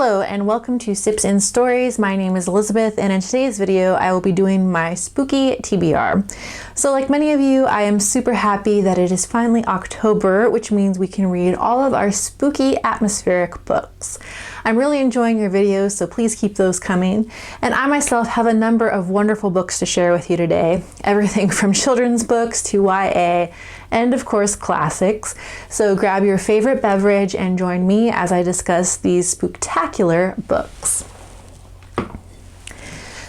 Hello and welcome to Sipz and Stories. My name is Elizabeth, and in today's video I will be doing my spooky TBR. So like many of you, I am super happy that it is finally October, which means we can read all of our spooky atmospheric books. I'm really enjoying your videos, so please keep those coming. And I myself have a number of wonderful books to share with you today. Everything from children's books to YA, and of course classics. So grab your favorite beverage and join me as I discuss these spooktacular books.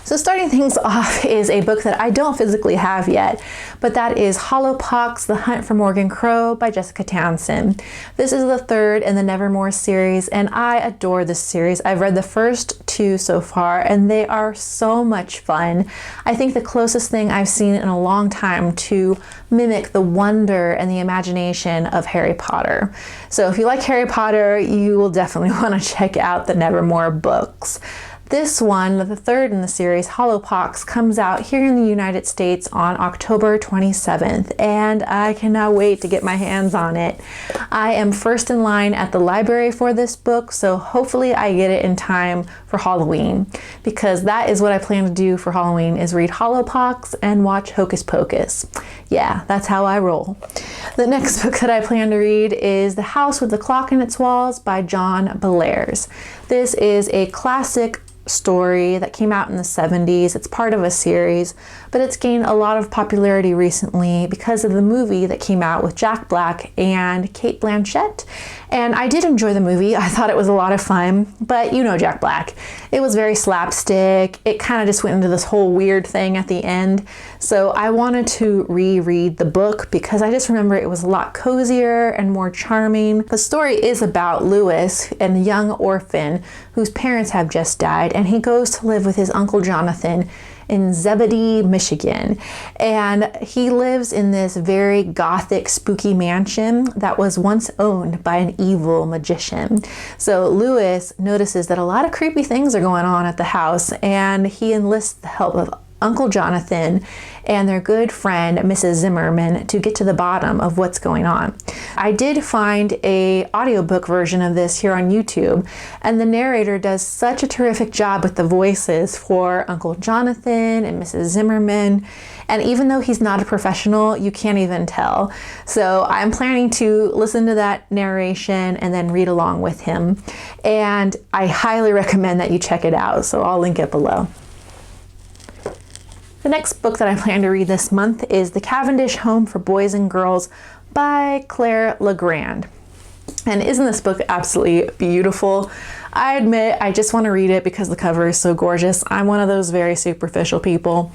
So starting things off is a book that I don't physically have yet, but that is Hollowpox: The Hunt for Morgan Crow by Jessica Townsend. This is the third in the Nevermore series, and I adore this series. I've read the first two so far, and they are so much fun. I think the closest thing I've seen in a long time to mimic the wonder and the imagination of Harry Potter. So if you like Harry Potter, you will definitely want to check out the Nevermore books. This one, the third in the series, Hollowpox, comes out here in the United States on October 27th, and I cannot wait to get my hands on it. I am first in line at the library for this book, so hopefully I get it in time for Halloween, because that is what I plan to do for Halloween, is read Hollowpox and watch Hocus Pocus. Yeah, that's how I roll. The next book that I plan to read is The House with the Clock in Its Walls by John Bellairs. This is a classic story that came out in the 70s. It's part of a series, but it's gained a lot of popularity recently because of the movie that came out with Jack Black and Cate Blanchett. And I did enjoy the movie. I thought it was a lot of fun, but you know Jack Black. It was very slapstick. It kind of just went into this whole weird thing at the end. So I wanted to reread the book because I just remember it was a lot cozier and more charming. The story is about Lewis, a young orphan whose parents have just died, and he goes to live with his Uncle Jonathan in Zebedee, Michigan. And he lives in this very gothic, spooky mansion that was once owned by an evil magician. So Lewis notices that a lot of creepy things are going on at the house, and he enlists the help of Uncle Jonathan and their good friend Mrs. Zimmerman to get to the bottom of what's going on. I did find an audiobook version of this here on YouTube, and the narrator does such a terrific job with the voices for Uncle Jonathan and Mrs. Zimmerman, and even though he's not a professional, you can't even tell. So I'm planning to listen to that narration and then read along with him, and I highly recommend that you check it out, so I'll link it below. The next book that I plan to read this month is The Cavendish Home for Boys and Girls by Claire Legrand. And isn't this book absolutely beautiful? I admit I just want to read it because the cover is so gorgeous. I'm one of those very superficial people.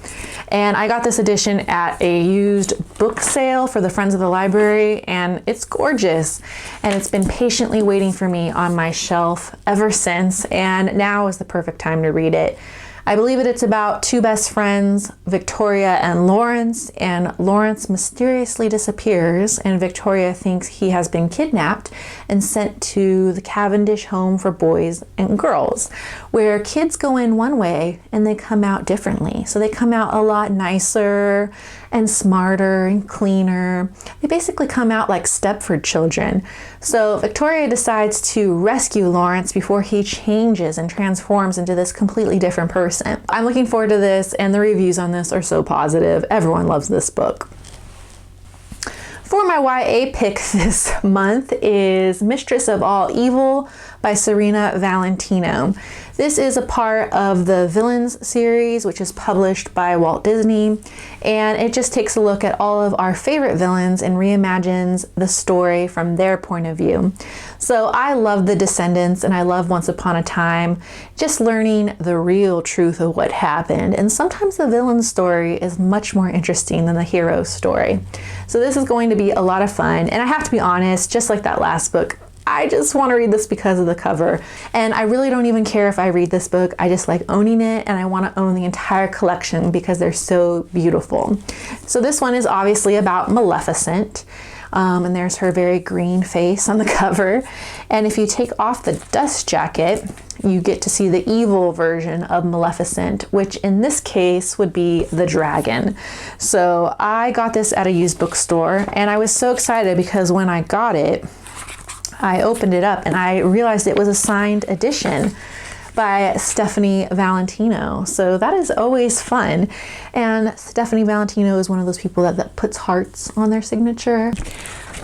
And I got this edition at a used book sale for the Friends of the Library, and it's gorgeous. And it's been patiently waiting for me on my shelf ever since, and now is the perfect time to read it. I believe it's about two best friends, Victoria and Lawrence mysteriously disappears, and Victoria thinks he has been kidnapped and sent to the Cavendish Home for Boys and Girls, where kids go in one way and they come out differently. So they come out a lot nicer and smarter and cleaner. They basically come out like Stepford children. So Victoria decides to rescue Lawrence before he changes and transforms into this completely different person. I'm looking forward to this, and the reviews on this are so positive. Everyone loves this book. For my YA pick this month is Mistress of All Evil by Serena Valentino. This is a part of the Villains series, which is published by Walt Disney, and it just takes a look at all of our favorite villains and reimagines the story from their point of view. So I love The Descendants and I love Once Upon a Time, just learning the real truth of what happened. And sometimes the villain's story is much more interesting than the hero's story. So this is going to be a lot of fun, and I have to be honest, just like that last book, I just want to read this because of the cover. And I really don't even care if I read this book. I just like owning it, and I want to own the entire collection because they're so beautiful. So this one is obviously about Maleficent. And there's her very green face on the cover. And if you take off the dust jacket, you get to see the evil version of Maleficent, which in this case would be the dragon. So I got this at a used bookstore, and I was so excited because when I got it, I opened it up and I realized it was a signed edition by Stephanie Valentino. So that is always fun. And Stephanie Valentino is one of those people that puts hearts on their signature.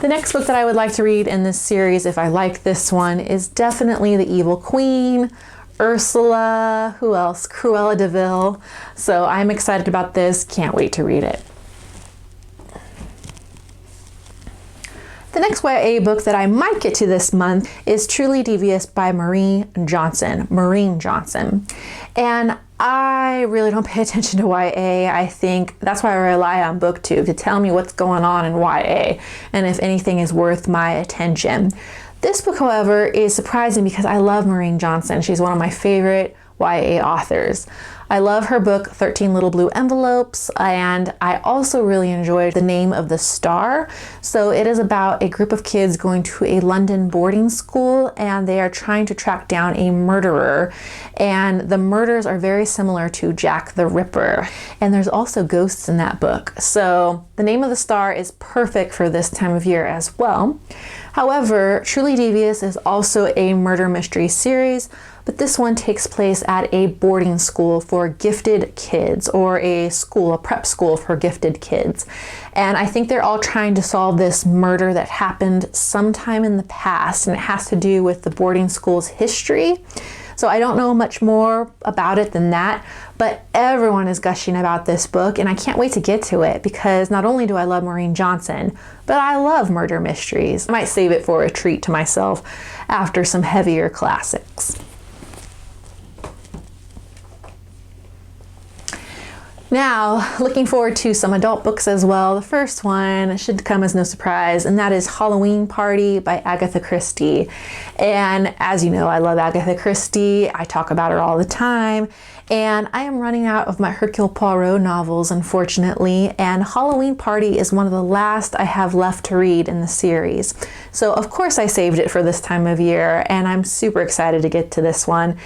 The next book that I would like to read in this series, if I like this one, is definitely The Evil Queen, Ursula, who else? Cruella de Vil. So I'm excited about this, can't wait to read it. The next YA book that I might get to this month is Truly Devious by Maureen Johnson. And I really don't pay attention to YA. I think that's why I rely on BookTube to tell me what's going on in YA and if anything is worth my attention. This book, however, is surprising because I love Maureen Johnson. She's one of my favorite YA authors. I love her book 13 Little Blue Envelopes, and I also really enjoyed The Name of the Star. So it is about a group of kids going to a London boarding school, and they are trying to track down a murderer, and the murders are very similar to Jack the Ripper, and there's also ghosts in that book. So The Name of the Star is perfect for this time of year as well. However, Truly Devious is also a murder mystery series, but this one takes place at a boarding school for gifted kids, or a prep school for gifted kids. And I think they're all trying to solve this murder that happened sometime in the past, and it has to do with the boarding school's history. So I don't know much more about it than that, but everyone is gushing about this book, and I can't wait to get to it because not only do I love Maureen Johnson, but I love murder mysteries. I might save it for a treat to myself after some heavier classics. Now, looking forward to some adult books as well. The first one should come as no surprise, and that is Halloween Party by Agatha Christie. And as you know, I love Agatha Christie. I talk about her all the time. And I am running out of my Hercule Poirot novels, unfortunately, and Halloween Party is one of the last I have left to read in the series. So of course I saved it for this time of year, and I'm super excited to get to this one.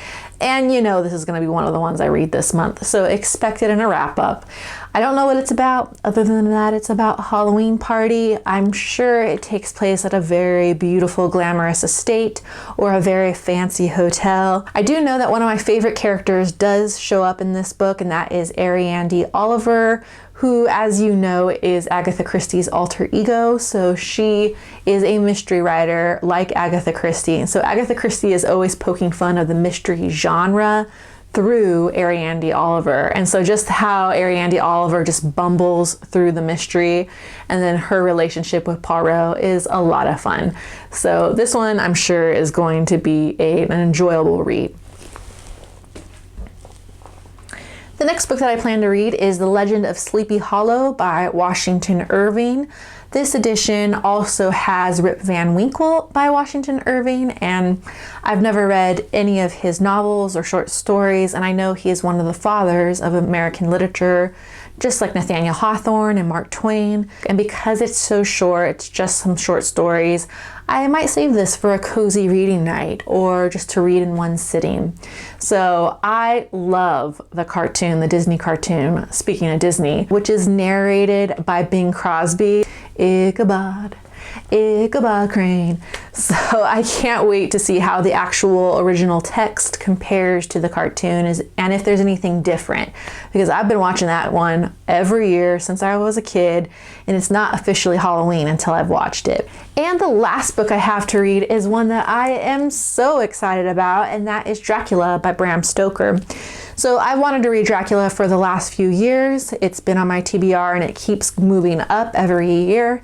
And you know this is going to be one of the ones I read this month, so expect it in a wrap-up. I don't know what it's about, other than that it's about Halloween Party. I'm sure it takes place at a very beautiful, glamorous estate or a very fancy hotel. I do know that one of my favorite characters does show up in this book, and that is Ariande Oliver, who, as you know, is Agatha Christie's alter ego. So she is a mystery writer like Agatha Christie. And so Agatha Christie is always poking fun of the mystery genre through Ariande Oliver. And so just how Ariande Oliver just bumbles through the mystery, and then her relationship with Poirot is a lot of fun. So this one I'm sure is going to be an enjoyable read. The next book that I plan to read is The Legend of Sleepy Hollow by Washington Irving. This edition also has Rip Van Winkle by Washington Irving, and I've never read any of his novels or short stories, and I know he is one of the fathers of American literature, just like Nathaniel Hawthorne and Mark Twain. And because it's so short, it's just some short stories, I might save this for a cozy reading night or just to read in one sitting. So I love the cartoon, the Disney cartoon, speaking of Disney, which is narrated by Bing Crosby. Ichabod, Ichabod Crane. So I can't wait to see how the actual original text compares to the cartoon and if there's anything different, because I've been watching that one every year since I was a kid, and it's not officially Halloween until I've watched it. And the last book I have to read is one that I am so excited about, and that is Dracula by Bram Stoker. So I wanted to read Dracula for the last few years. It's been on my TBR and it keeps moving up every year.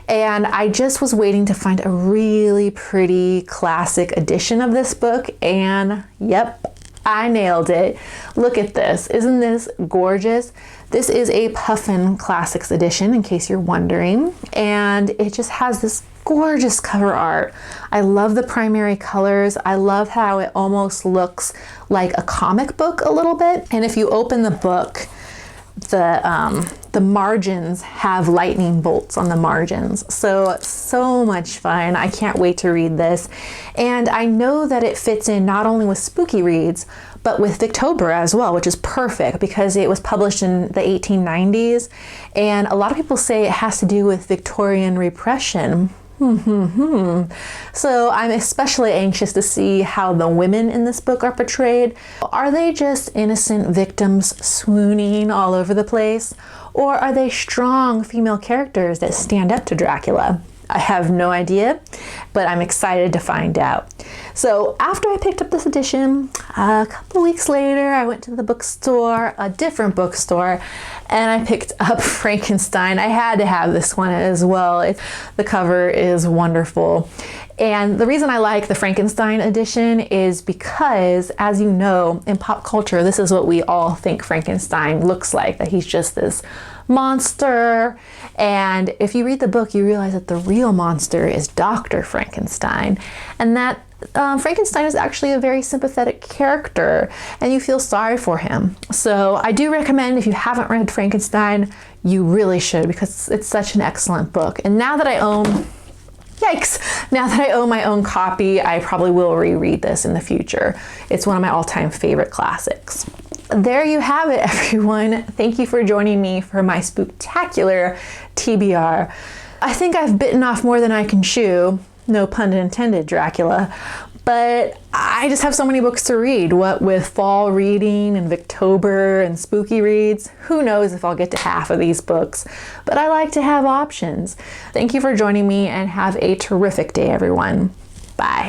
And I just was waiting to find a really pretty classic edition of this book, and yep, I nailed it. Look at this. Isn't this gorgeous? This is a Puffin Classics edition, in case you're wondering, and it just has this gorgeous cover art. I love the primary colors. I love how it almost looks like a comic book a little bit. And if you open the book, the margins have lightning bolts on the margins. So much fun. I can't wait to read this. And I know that it fits in not only with spooky reads, but with Victober as well, which is perfect because it was published in the 1890s. And a lot of people say it has to do with Victorian repression, So I'm especially anxious to see how the women in this book are portrayed. Are they just innocent victims swooning all over the place? Or are they strong female characters that stand up to Dracula? I have no idea, but I'm excited to find out. So after I picked up this edition, a couple weeks later, I went to the bookstore, a different bookstore, and I picked up Frankenstein. I had to have this one as well. The cover is wonderful. And the reason I like the Frankenstein edition is because, as you know, in pop culture, this is what we all think Frankenstein looks like, that he's just this monster. And if you read the book, you realize that the real monster is Dr. Frankenstein, and that Frankenstein is actually a very sympathetic character, and you feel sorry for him. So I do recommend, if you haven't read Frankenstein, you really should, because it's such an excellent book. And now that I own now that I own my own copy, I probably will reread this in the future. It's one of my all-time favorite classics. There you have it, everyone. Thank you for joining me for my Spooktacular TBR. I think I've bitten off more than I can chew. No pun intended, Dracula. But I just have so many books to read. What with fall reading and Victober and spooky reads, who knows if I'll get to half of these books. But I like to have options. Thank you for joining me, and have a terrific day, everyone. Bye.